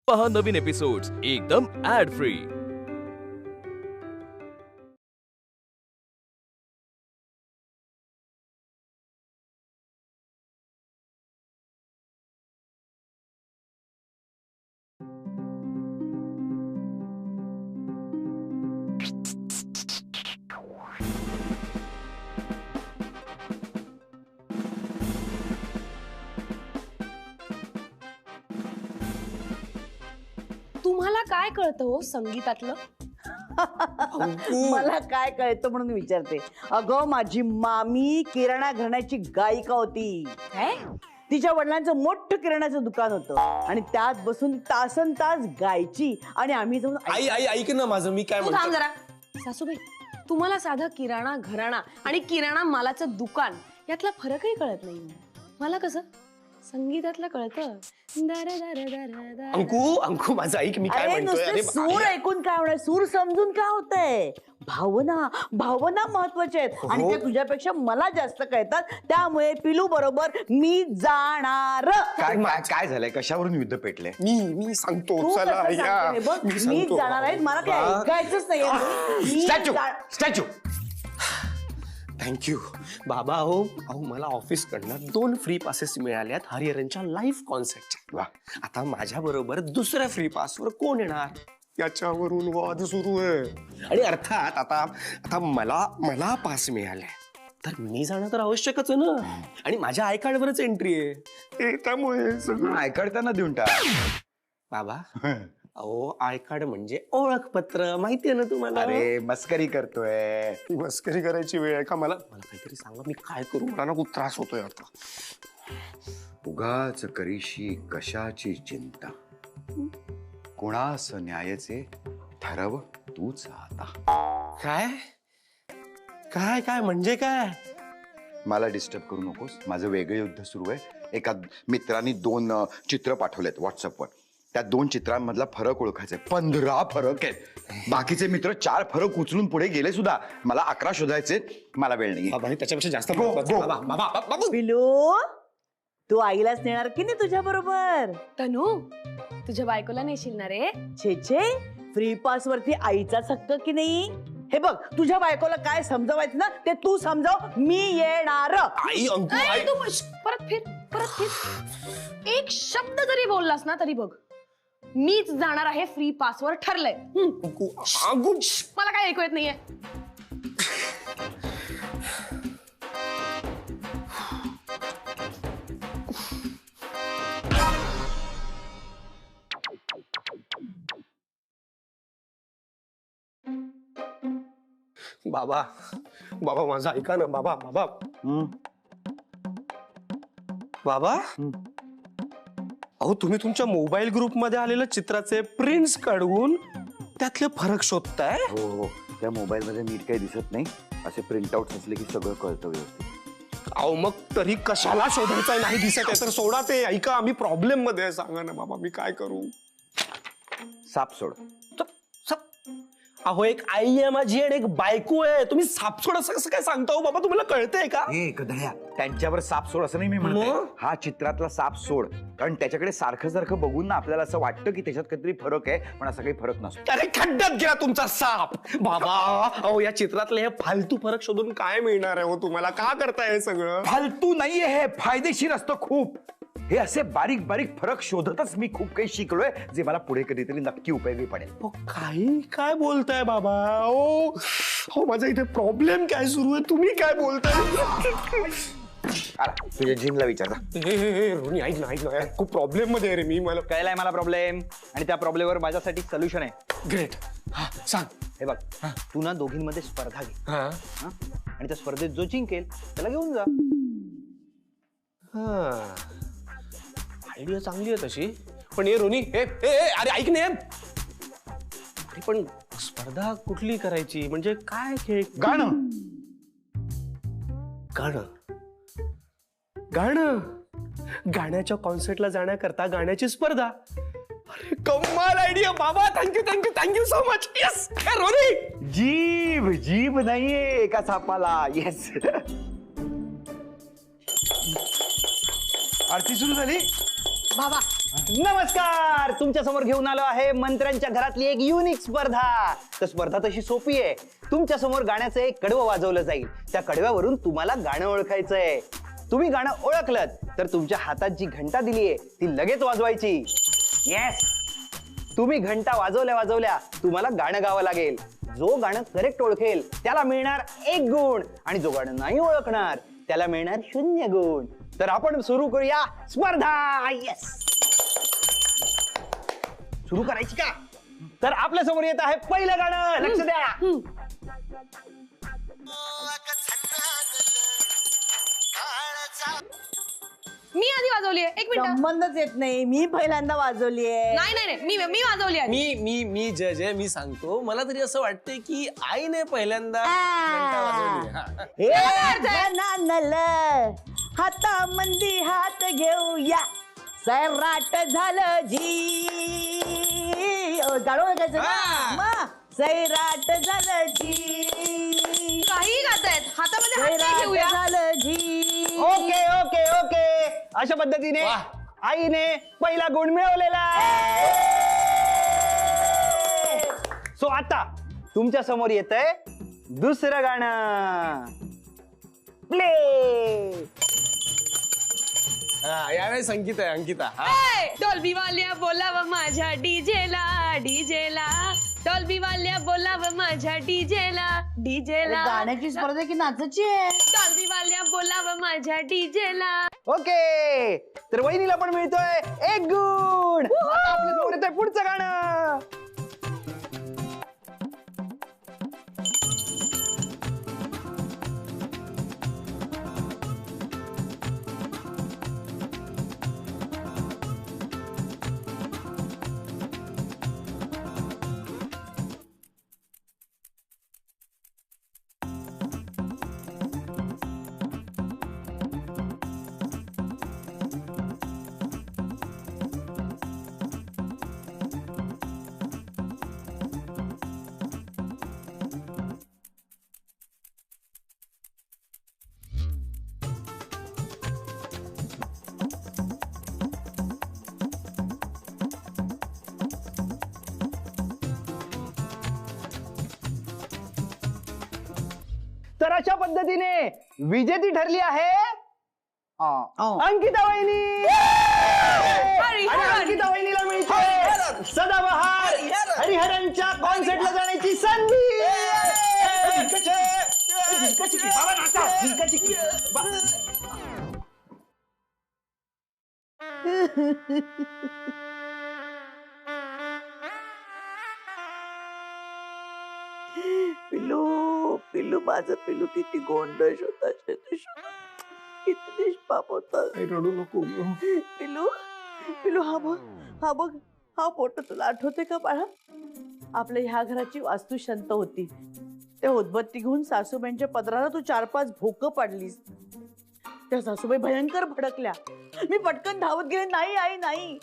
पहा नवीन एपिसोड्स एकदम add free. तुम्हाला काय कळतं हो संगीतातलं? मला काय कळतं म्हणून विचारते. अगं माझी मामी किराणा घराण्याची गायिका होती. काय? तिच्या वडिलांचं मोठं किराण्याचं दुकान होतं आणि त्यात बसून तासन तास गायची आणि आम्ही जाऊन आई आई ऐक ना माझं, मी काय तू थांब म्हणतो. जरा. सासूबाई, तुम्हाला साधं किराणा घराणा आणि किराणा मालाचं दुकान यातला फरकही कळत नाही. मला कसं संगीतातलं कळतं. दर दर दर दर. अंकू माझं ऐक, मी काय अरे म्हणतोय. नुसते सूर ऐकून काय होणार, सूर समजून काय होतंय. भावना भावना महत्वाच्या आहेत आणि त्या तुझ्यापेक्षा मला जास्त कळतात. त्यामुळे पिलू बरोबर मी जाणार. काय झालंय, कशावरून युद्ध पेटले? मी सांगतो. तू चला कसं या. सांगते बघ, मी जाणार आहे. मला काय ऐकायचंच नाहीये. स्टॅच्यू थँक्यू बाबा. अहो मला ऑफिस कडनं 2 फ्री पासेस मिळाल्यात हरिहरनच्या लाईव्ह कॉन्सर्टच्या. आता माझ्या बरोबर दुसऱ्या फ्री पासवर कोण येणार याच्यावरून वाद सुरू आहे. आणि अर्थात आता मला पास मिळालाय तर मी जाणं तर आवश्यकच आहे ना. आणि माझ्या आय कार्डवरच एंट्री आहे, त्यामुळे सगळं आय कार्ड त्यांना देऊन टाक. बाबा अहो आय कार्ड म्हणजे ओळखपत्र, माहितीये ना तुम्हाला. अरे मस्करी करतोय. मस्करी करायची वेळ आहे का? मला काहीतरी सांगा, मी काय करू? मला ना खूप त्रास होतोय आता. उगाच करीशी कशाची चिंता, कुणास न्यायाचे ठरव तूच आता. काय काय काय म्हणजे काय? मला डिस्टर्ब करू नकोस. माझं वेगळं युद्ध सुरू आहे. एका मित्रांनी 2 चित्र पाठवलेत व्हॉट्सअपवर. त्या 2 चित्रांमधला फरक ओळखायचा. 15 फरक आहेत. बाकीचे मित्र 4 फरक उचलून पुढे गेले सुद्धा. मला 11 शोधायचे. मला वेळ नाही. बाबा त्याच्यापेक्षा जास्त गो, गो. बाबा पिलू, तू आईलाच नेणार की नाही तुझ्या बरोबर? तनू, तुझ्या बायकोला नेशील ना रे? छे छे, फ्री पास वरती आईचाच हक्क की नाही? हे बघ, तुझ्या बायकोला काय समजवायचं ना ते तू समजाव. मी येणार. आई अंकू नाही, तू परत फिर. एक शब्द जरी बोललास ना तरी बघ, मीच जाणार आहे. फ्री पासवर ठरलंय. अंकू मला काय ऐकू येत नाहीये. बाबा माझं ऐका ना. बाबा अहो तुम्ही तुमच्या मोबाईल ग्रुप मध्ये आलेल्या चित्राचे प्रिंट्स काढून त्यातले फरक शोधताय. हो, त्या मोबाईल मध्ये नीट काही दिसत नाही. असे प्रिंट आउट असले की सगळं कळतं व्यवस्थित. अहो मग तरी कशाला शोधायचं? नाही दिसत आहे तर सोडा ते. ऐका, आम्ही प्रॉब्लेम मध्ये आहे. सांगा ना बाबा, मी काय करू? साप सोड. अहो एक आई आहे माझी आणि एक बायको आहे. तुम्ही सापसोड असं कसं काय सांगता हो बाबा? तुम्हाला कळतंय का? कधया त्यांच्यावर साप सोड असं नाही मी म्हणतो. मग? हा चित्रातला साप सोड. कारण त्याच्याकडे सारखं बघून ना आपल्याला असं वाटतं की त्याच्यात काहीतरी फरक आहे, पण असा काही फरक नसतो. अरे खड्ड्यात गेला तुमचा साप बाबा. अहो या चित्रातले हे फालतू फरक शोधून काय मिळणार आहे हो तुम्हाला? का करताय हे सगळं? फालतू नाहीये हे, फायदेशीर असतं खूप. हे असे बारीक बारीक फरक शोधतच मी खूप काही शिकलोय, जे मला पुढे कधीतरी नक्की उपयोगी पडेल. काही काय बोलताय बाबा? हो माझा इथे प्रॉब्लेम काय सुरू आहे? तुम्ही काय बोलताय? तुझ्या जिनला विचारता. रोनी ऐक ना, खूप प्रॉब्लेम मध्ये आहे रे मी. मला कळलाय मला प्रॉब्लेम, आणि त्या प्रॉब्लेमवर माझ्यासाठी सोल्युशन आहे. ग्रेट. हा सांग. हे बघ, तू ना दोघींमध्ये स्पर्धा घे. हा आणि त्या स्पर्धेत जो जिंकेल त्याला घेऊन जा. आयडिया चांगली आहे तशी, पण ये रोनी, अरे ऐक ने. अरे पण स्पर्धा कुठली करायची? म्हणजे काय खेळ? गाण्याच्या कॉन्सर्टला जाण्याकरता गाण्याची स्पर्धा. अरे कमाल आयडिया बाबा. Thank you so much. येस रोनी. जीभ नाहीये एका सापाला. येस. आरती सुरू झाली. बाबा नमस्कार, तुमच्या समोर घेऊन आलो आहे मंत्र्यांच्या घरातली एक युनिक स्पर्धा. तर स्पर्धा तशी सोपी आहे. तुमच्या समोर गाण्याचं एक कडवं वाजवलं जाईल. त्या कडव्यावरून तुम्हाला गाणं ओळखायचंय. तुम्ही गाणं ओळखलं तर तुमच्या हातात जी घंटा दिलीये ती लगेच वाजवायची. येस, तुम्ही घंटा वाजवल्या वाजवल्या तुम्हाला गाणं गावं लागेल. जो गाणं करेक्ट ओळखेल त्याला मिळणार 1 गुण आणि जो गाणं नाही ओळखणार त्याला मिळणार 0 गुण. तर आपण सुरू करूया स्पर्धा. येस, सुरू करायची का? तर आपल्या समोर येत आहे पहिलं गाणं. लक्ष द्या. मी आधी वाजवली आहे. 1 मिनिट. संबंधच येत नाही. मी पहिल्यांदा वाजवली आहे. नाही नाही नाही, मी वाजवली आहे. मी जज आहे, मी सांगतो. मला तरी असं वाटतंय की आईने पहिल्यांदा घंटा वाजवली. हातामंदी हात घेऊया, सैराट झालं जी. गाणं गायचं ना? सैराट झालं जी, काही गातायत. हातामध्ये हात नाही सैराट घेऊया. झालं जी. ओके ओके ओके, अशा पद्धतीने आईने पहिला गुण मिळवलेला आहे. सो आता तुमच्या समोर येतंय दुसरं गाणं. प्ले. यावेळेस अंकिता आहे, अंकिता. डॉल्बी वाल्या बोलावं माझ्या डीजेला, डीजेला. डॉल्बी वाल्या बोलावं माझ्या डीजेला, डीजेला. गाण्याची स्पर्धा की नाचाची आहे? डॉल्बी वाल्या बोलावं माझ्या डीजेला. ओके, तर वहिनीला पण मिळतोय 1 गुण. आता आपल्या समोर येतंय पुढचं गाणं. तर अशा पद्धतीने विजेती ठरली आहे अंकिता वहिनी. आणि अंकिता वहिनीला मिळते सदाबहार हरिहरांच्या कॉन्सर्टला जाण्याची संधी. पिल्लू पिल्लू माझं पिल्लू किती गोंडस होता. किती निष्पाप होता. रडू नको. पिल्लू पिल्लू हा बघ हा फोटो तुला आठवते का बाळा? आपल्या ह्या घराची वास्तुशांत होती. ते उदबत्ती घेऊन सासूबाईंच्या पदराला तू 4-5 भोकं पाडलीस. त्या सासूबाई भयंकर भडकल्या. मी पटकन धावत गेले, नाही आई नाही.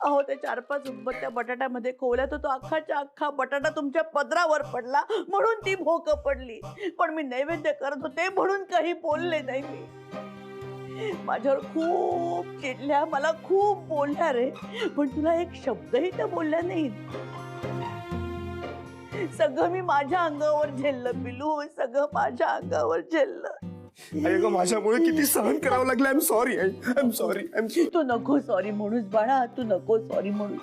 अहो त्या 4-5 उदबत्त्या बटाट्यामध्ये खोवल्या तर तो अख्खाच्या अख्खा बटाटा तुमच्या पदरावर पडला म्हणून ती भोकं पडली. पण मी नैवेद्य करत होते म्हणून काही बोलले नाही. मी माझ्यावर खूप चिडल्या, मला खूप बोलल्या रे, पण तुला एक शब्दही त्या बोलल्या नाही. सगळं मी माझ्या अंगावर झेललं पिलू, सगळं माझ्या अंगावर झेललं. अगं माझ्यामुळे किती सहन करावं लागलं. I am sorry, I am sorry. तू नको सॉरी म्हणूस बाळा, तू नको सॉरी म्हणूस.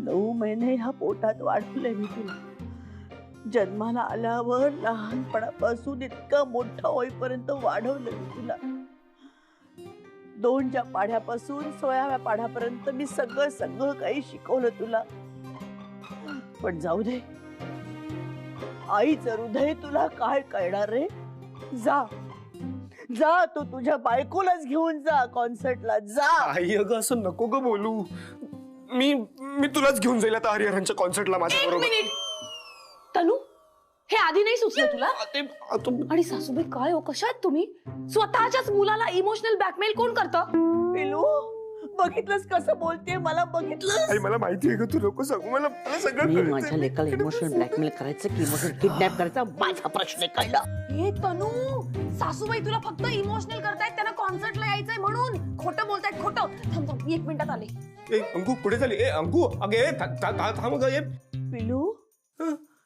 9 महिने ह्या पोटात वाढवलंय मी तुला. जन्माला आल्यावर लहानपणापासून इतका मोठा होईपर्यंत वाढवलं मी तुला. 2च्या पाढ्यापासून 6व्या पाढ्यापर्यंत मी सगळं काही शिकवलं तुला. पण जाऊ दे, आईचं हृदय तुला काय कळणार रे. जा जा, तू तुझ्या बायकोलाच घेऊन जा कॉन्सर्टला जा. आई अगं असं नको ग बोलू. मी तुलाच घेऊन जाईल आता हरिहरांच्या कॉन्सर्टला माझ्या 1 बरोबर. मिनिट. तनू, हे आधी नाही सुचलं तुला? आणि सासूबाई काय हो, कशा आहेत तुम्ही? स्वतःच्याच मुलाला इमोशनल ब्लॅकमेल कोण करतं? पिलू बघितलंस कसं बोलतेय मला, बघितलं? आई मला माहिती आहे ग, तू नको सांगू. मला सगळं मी कळतंय. माझ्या लेकाला इमोशनल ब्लॅकमेल करायचं की इमोशनल किडनॅप करायचा माझा प्रश्न कळला. हे तनू, सासूबाई तुला फक्त इमोशनल करतायत, त्यांना कॉन्सर्टला यायचंय म्हणून. खोटं बोलतायत, खोटं. थांब थांब, मी 1 मिनिटात आले. ए अंकू कुठे झाली? ए अंकू अगे थांब ग. पिलू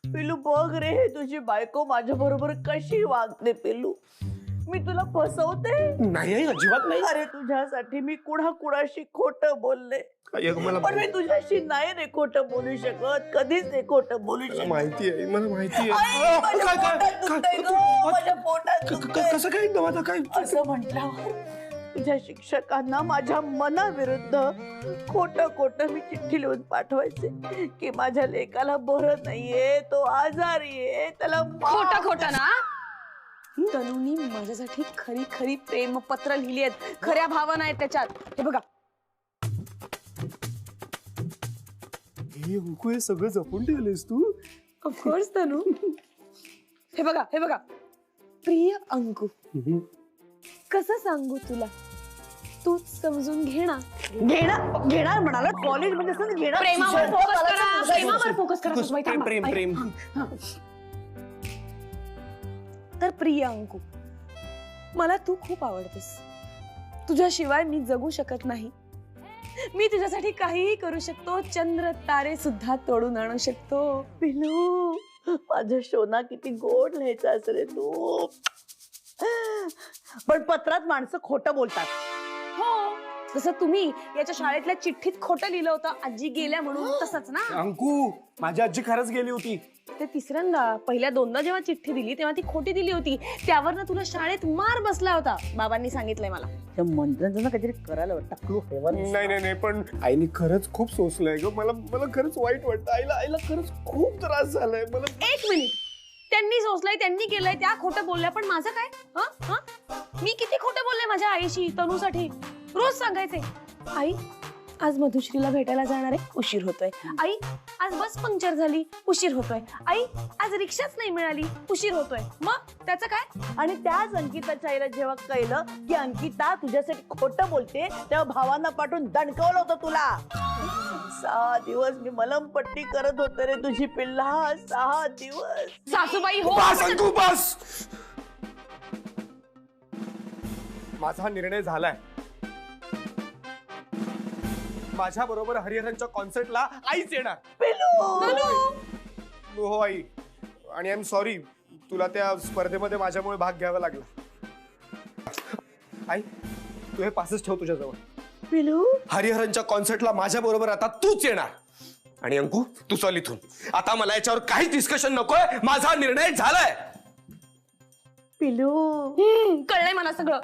पिलू बघ रे, तुझी बायको माझ्या बरोबर कशी वागते. पिलू मी तुला फसवते? नाही आई, अजिबात नाही. अरे तुझ्यासाठी मी कुणाशी खोटं बोलले, आई, अगं, मला पण मी तुझ्याशी नाही रे खोटं बोलू शकत, कधीच नाही खोटं बोलू शकत. माहिती आहे, मला माहिती आई, आहे. माझ्या पोटात दुखतंय गं, माझ्या पोटात दुखतंय. कसं काय एकदम आता काय? असं म्हटल्यावर तुझ्या शिक्षकांना माझ्या मनाविरुद्ध खोटं खोटं मी चिठ्ठी लिहून पाठवायचे की माझ्या लेकाला बरं नाहीये, तो आजारी आहे, त्याला खोटं खोटं ना. तनुनी माझ्यासाठी खरी खरी प्रेमपत्र लिहिली आहेत, खऱ्या भावना आहेत त्याच्यात. हे बघा. हे अंकू, हे सगळं जपून ठेवलेस तू? ऑफकोर्स तनु. हे बघा, हे बघा. प्रिय अंकू, कसं सांगू तुला, तूच समजून घेणार. घेणार म्हणाला, कॉलेज मध्ये असं घेणार. प्रेमावर फोकस करा, प्रेमावर फोकस करा. सासूबाई, थांबा. प्रेम प्रेम. हा. तर प्रिय अंकू, मला तू खूप आवडतेस. तुझ्याशिवाय मी जगू शकत नाही. मी तुझ्यासाठी काहीही करू शकतो, चंद्र तारे सुद्धा तोडून आणू शकतो. पिलू, माझं शोना किती गोड लिहायचं असं रे तू. पण पत्रात माणसं खोटं बोलतात. हो, जसं तुम्ही याच्या शाळेतल्या चिठ्ठीत खोटं लिहिलं होतं, आजी गेल्या म्हणून, तसंच ना. अंकू, माझी आजी खरंच गेली होती. ते तिसऱ्यांदा, पहिल्या 2दा जेव्हा चिठ्ठी दिली तेव्हा ती खोटी दिली होती. त्यावरनं तुला शाळेत मार बसला होता, बाबांनी सांगितलंय मला. त्या मंत्र्यांचं ना काहीतरी करायला टाकलो. नाही नाही नाही, पण आईने खरंच खूप सोसलंय ग. मला खरंच वाईट वाटतं. आईला खरंच खूप त्रास झालाय मला. 1 मिनिट. त्यांनी सोसलंय, त्यांनी केलंय, त्या खोटं बोलल्या, पण माझं काय? मी किती खोटं बोलले माझ्या आईशी, तनूसाठी. रोज सांगायचे, आई आज मधुश्रीला भेटायला जाणार आहे, उशीर होतोय. आई आज बस पंक्चर झाली, उशीर होतोय. आई आज रिक्षाच नाही मिळाली, उशीर होतोय. मग त्याचं काय? आणि त्याच अंकिताच्या आईला जेव्हा कळलं की अंकिता तुझ्यासाठी खोटं बोलते, तेव्हा भावांना पाठवून दणकवलं होतं तुला. 6 दिवस मी मलमपट्टी करत होते रे तुझी पिल्ला. 6 दिवस. सासूबाई हो. बस अंकू, बस. माझा निर्णय झालाय. माझ्या बरोबर हरिहरांच्या कॉन्सर्टला आईच येणार. हो आई, आणि आय एम सॉरी, तुला त्या स्पर्धेमध्ये माझ्यामुळे भाग घ्यावा लागला. आई, तू हे पासेस ठेव तुझ्याजवळ. पिलू, हरिहरांच्या कॉन्सर्टला माझ्या बरोबर आता तूच येणार. आणि अंकू, तू चल इथून. आता मला याच्यावर काहीच डिस्कशन नकोय. माझा निर्णय झालाय. पिलू, कळलंय मला सगळं.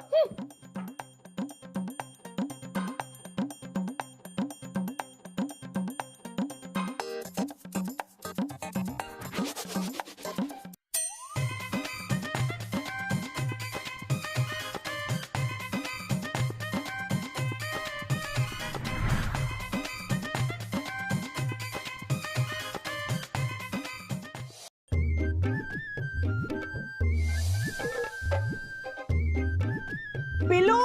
पिलू,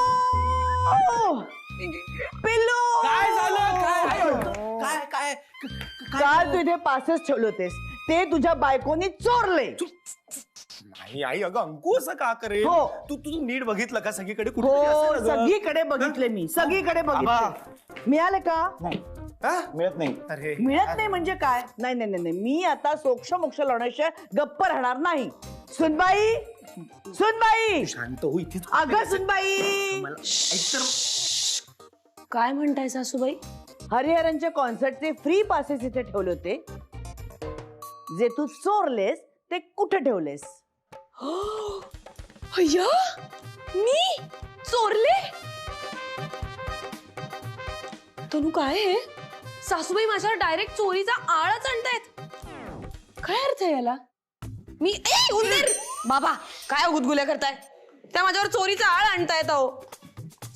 पिलू. काय झालं? काय काय तू इथे पासेस ठेवले होतेस, ते तुझ्या बायकोनी चोरले. नाही आई, अगं अंकू असं का करेल? हो. तू नीट बघितलं का? सगळीकडे हो, कुठेतरी असेल अगं. सगळीकडे बघितले मी, सगळीकडे बघितले. मिळाले का? हा? मिळत नाही. अरे मिळत नाही म्हणजे काय? नाही नाही नाही, मी आता सोक्ष मोक्ष लावण्याशिवाय गप्प राहणार नाही. सुनबाई, सुनबाई, शांत हो इथेच. अगं सुनबाई. काय म्हणताय सासूबाई? हरिहरांच्या कॉन्सर्टचे फ्री पासेस इथे ठेवले होते, जे तू चोरलेस ते कुठे ठेवलेस? अय्या, मी चोरले? तनु काय हे? सासूबाई माझ्यावर डायरेक्ट चोरीचा आळच आणतायत. काय अर्थ आहे याला? मी उंदीर बाबा, काय गुदगुल्या करताय? त्या माझ्यावर चोरीचा आळ आणतायत. अहो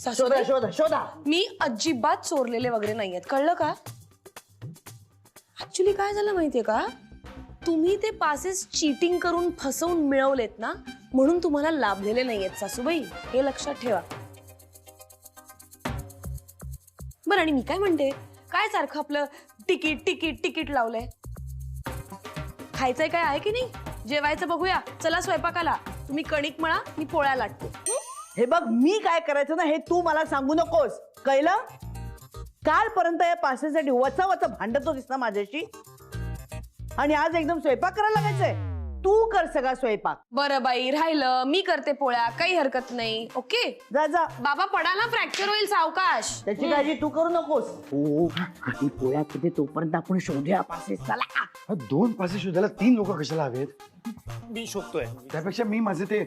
शोधा शोधा शोधा. मी अजिबात चोरलेले वगैरे नाहीयेत, कळलं का? ऍक्च्युली काय झालं माहितीये का, तुम्ही ते पासेस चीटिंग करून फसवून मिळवलेत ना, म्हणून तुम्हाला लाभलेले नाहीयेत सासूबाई, हे लक्षात ठेवा. बरं, आणि मी काय म्हणते, काय सारखं आपलं तिकीट तिकीट तिकीट लावलंय? खायचंय काय आहे की नाही? जेवायचं बघूया. चला स्वयंपाकाला. तुम्ही कणिक मळा, मी पोळ्या लाटते. हे बघ, मी काय करायचं ना हे तू मला सांगू नकोस, कळलं? कालपर्यंत या पासेसाठी वचा वचा भांडत होतीस ना माझ्याशी, आणि आज एकदम स्वयंपाक करायला लागायचंय. तू कर सगळा स्वयंपाक. बरं बाई, राहिलं मी करते पोळ्या, काही हरकत नाही. ओके. जा जा, बाबा पडाला, फ्रॅक्चर होईल, सावकाश. त्याची काळजी तू करू नकोस. हो, ही पोळ्या किती तोपर्यंत आपण शोधूया पासेस. चला. 2 पासे शोधायला 3 लोक कशाला हवेत? मी शोधतोय. त्यापेक्षा मी माझे ते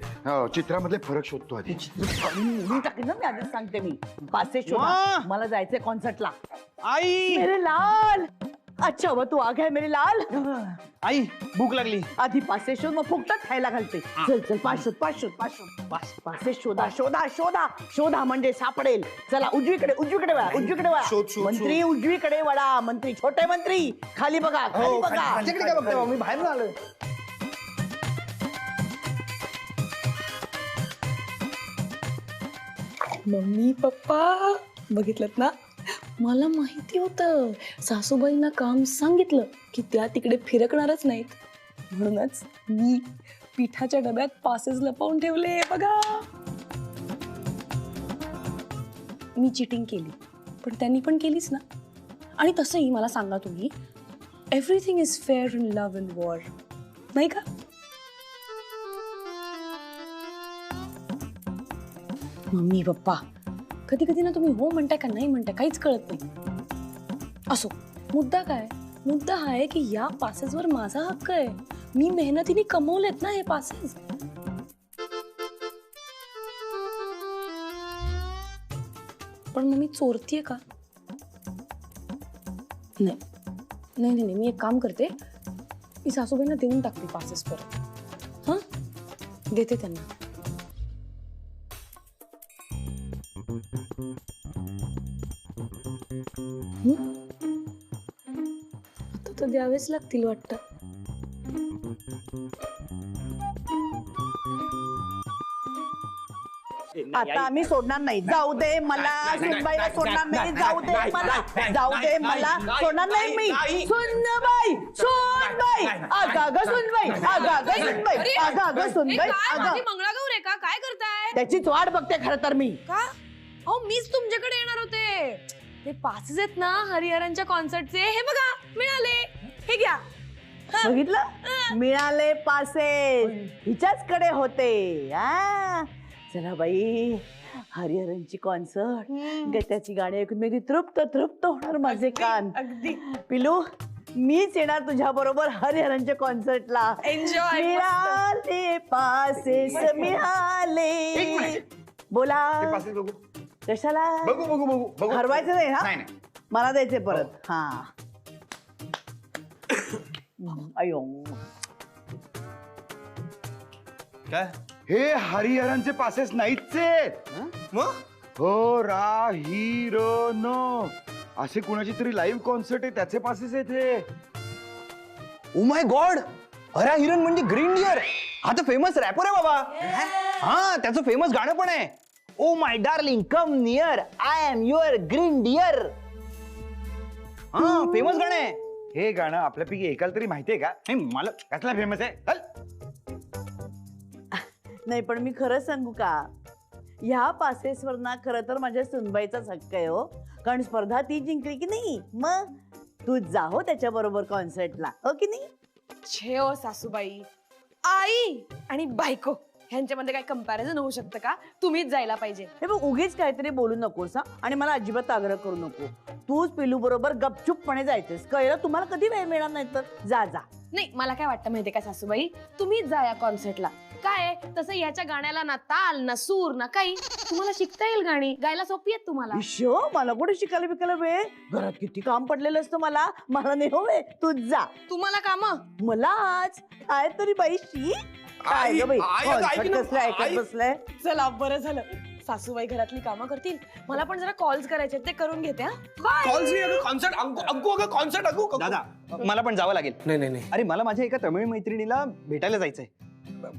चित्रामधले फरक शोधतो आधी. मी टाकेन ना, मी आधीच सांगते. मी पासेस शोधा, मला जायचंय कॉन्सर्टला. आई मेरे लाल. अच्छा हुआ तू आ गया मेरे लाल. आई भूक लागली. आधी पासे शोध, मग फुकटात खायला घालते. चल चल, पाच शोध. पासे शोधा शोधा शोधा शोधा म्हणजे सापडेल. चला, उजवीकडे उजवीकडे वळा, उजवीकडे वळा. शोध, शोध, मंत्री उजवीकडे वळा. मंत्री, छोटे मंत्री खाली बघा, खाली बघा. माझ्याकडे काय बघताय? मी बाहेर आलोय. मम्मी पप्पा बघितलं ना, मला माहिती होतं सासूबाईंना काम सांगितलं की त्या तिकडे फिरकणारच नाहीत, म्हणूनच मी पिठाच्या डब्यात पासेस लपवून ठेवले. बघा, मी चिटिंग केली, पण त्यांनी पण केलीच ना. आणि तसंही मला सांगा तुम्ही, everything is fair in love and war, नाही का? मम्मी पप्पा, कधी कधी ना तुम्ही हो म्हणताय का नाही म्हणताय काहीच कळत नाही. असो, मुद्दा काय? मुद्दा हा आहे की या पासेसवर माझा हक्क आहे. मी मेहनतीने कमवलेत ना हे पासेस. पण मग मी चोरतीये का? नाही नाही नाही, मी एक काम करते, मी सासूबाईंना देऊन टाकते पासेस परत. हां, देते त्यांना. आता तर द्यावेच लागतील वाटतं. आता आम्ही सोडणार नाही. जाऊ दे मला, सुनबाईला सोडणार नाही. जाऊ दे मला, जाऊ दे मला, सोडणार नाही मी. सुनबाई, सुनबाई, आगा ग सुनबाई, आगा ग सुनबाई, आगा ग सुनबाई, आगा. मंगळागौर आहे का? काय करताय? त्याचीच वाट बघते खरं तर मी. का? अहो, मीच तुमच्याकडे येणार होते. ते पासेस आहेत ना हरिहरांच्या कॉन्सर्टचे, हे बघा मिळाले. हे घ्या. बघितलं, मिळाले पासेस. हिच्याच कडे होते. चला बाई, हरिहरांची कॉन्सर्ट, गत्याची गाणी ऐकून मी तृप्त तृप्त होणार माझे कान. अगदी. पिलू, मीच येणार तुझ्या बरोबर हरिहरांच्या कॉन्सर्टला. एन्जॉय. मिळाले पासेस, मिळाले. बोला, पासेस बघू कशाला? बघू बघू बघू बघू. हरवायचं नाही हा? नाही. मला द्यायचे परत. हा. अयो, काय? हे हरिहरांचे पासेस नाहीच आहेत. मग हो रा हिरो नो, असे कुणाची तरी लाईव्ह कॉन्सर्ट आहे, त्याचे पासेस आहेत हे. ओ माय गॉड, हरा हिरन म्हणजे ग्रीन डिअर. हा तर फेमस रॅपर आहे बाबा. हा, त्याचं फेमस गाणं पण आहे, oh my darling come near, I am your green dear. हा, फेमस गाणं आहे हे गाणं आपल्यापैकी एकाला तरी माहितीये का? हे. मला कसला फेमस आहे? चल. नाही पण मी खरं सांगू का, ह्या पासेसवर ना खरं तर माझ्या सुनबाईचाच हक्क आहे हो. कारण स्पर्धा ती जिंकली की नाही, मग तू जा हो त्याच्या बरोबर कॉन्सर्टला, हो की नाही? छे ओ सासूबाई, आई आणि बायको ह्यांच्यामध्ये काय कंपॅरिझन होऊ शकतं का? तुम्हीच जायला पाहिजे. हे बघ, उगीच काहीतरी बोलू नकोस हा, आणि मला अजिबात आग्रह करू नको. तूच पिलू बरोबर गपचूपपणे जायचंस, कळलं? तुम्हाला कधी वेळ मिळणार नाही तर जा जा. नाही, मला काय वाटतं माहितीये का सासूबाई, तुम्हीच जा या कॉन्सर्टला. काय तसं याच्या गाण्याला ना ताल ना सूर ना काही, तुम्हाला शिकता येईल गाणी गायला, सोपी आहेत तुम्हाला. इश्यो, मला कुठे शिकायला बिकायला वेळ? घरात किती काम पडलेलं असतं मला. मला नाही हो वेळ. तू जा. तुम्हाला काम? मला आज काय तरी बाईशी काय गं बाई, concert कसलं ऐकत बसलंय. चला, बरं झालं. सासूबाई घरातली कामं करतील, मला पण जरा कॉल्स करायचे, ते करून घेते. बाय. कॉन्सर्ट दादा, मला पण जावं लागेल. नाही नाही नाही. अरे, मला माझ्या एका तमिळ मैत्रिणीला भेटायला जायचंय,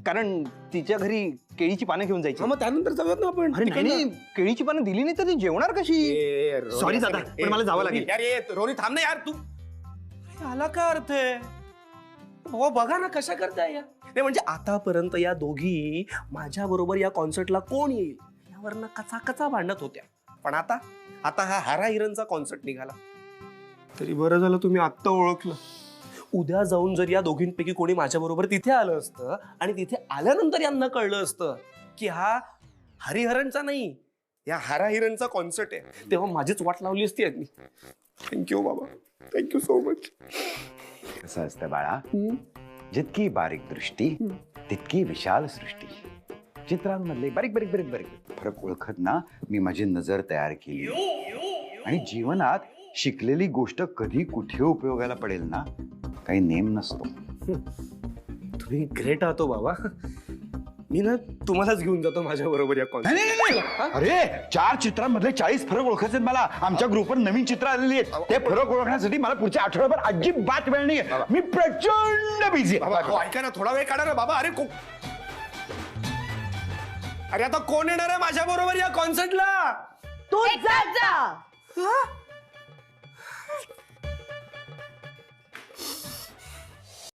कारण तिच्या घरी केळीची पानं घेऊन जायची. मग त्यानंतर जाऊयात ना आपण. अरे नाही, केळीची पानं दिली नाही तर ती जेवणार कशी? Sorry दादा, पण मला जावं लागेल. यार ये रोनी थांब ना यार तू. आला काय अर्थ आहे? हो बघा ना कशा करताय या नाही म्हणजे आतापर्यंत या दोघी माझ्या बरोबर या कॉन्सर्टला कोण येईल यावरनं कचा कचा भांडत होत्या पण आता आता हा हारा हिरणचा कॉन्सर्ट निघाला तरी बरं झालं तुम्ही आत्ता ओळखलं उद्या जाऊन जर या दोघींपैकी कोणी माझ्या बरोबर तिथे आलं असतं आणि तिथे आल्यानंतर यांना कळलं असतं की हा हरिहरणचा नाही या हारा हिरणचा कॉन्सर्ट आहे तेव्हा माझीच वाट लावली असती यांनी थँक्यू बाबा थँक्यू सो मच कसं असतं बाळा जितकी बारीक दृष्टी तितकी विशाल सृष्टी चित्रांमधले बारीक बारीक बारीक बारीक फरक ओळखत ना मी माझी नजर तयार केली आणि जीवनात शिकलेली गोष्ट कधी कुठे उपयोगाला पडेल ना काही नेम नसतो. तुम्ही ग्रेट आहात बाबा मी ना तुम्हालाच घेऊन जातो माझ्या बरोबर या कॉन्सर्ट अरे 4 चित्रांमधले 40 फरक ओळखायचे आहेत मला. आमच्या ग्रुपवर नवीन चित्र आलेली आहेत ते फरक ओळखण्यासाठी मला पुढच्या आठवड्याभर अजिबात वेळ नाही. मी प्रचंड बिझी आहे. ऐका ना थोडा वेळ काढा ना बाबा अरे आता कोण येणार आहे माझ्या बरोबर या कॉन्सर्टला तू जा.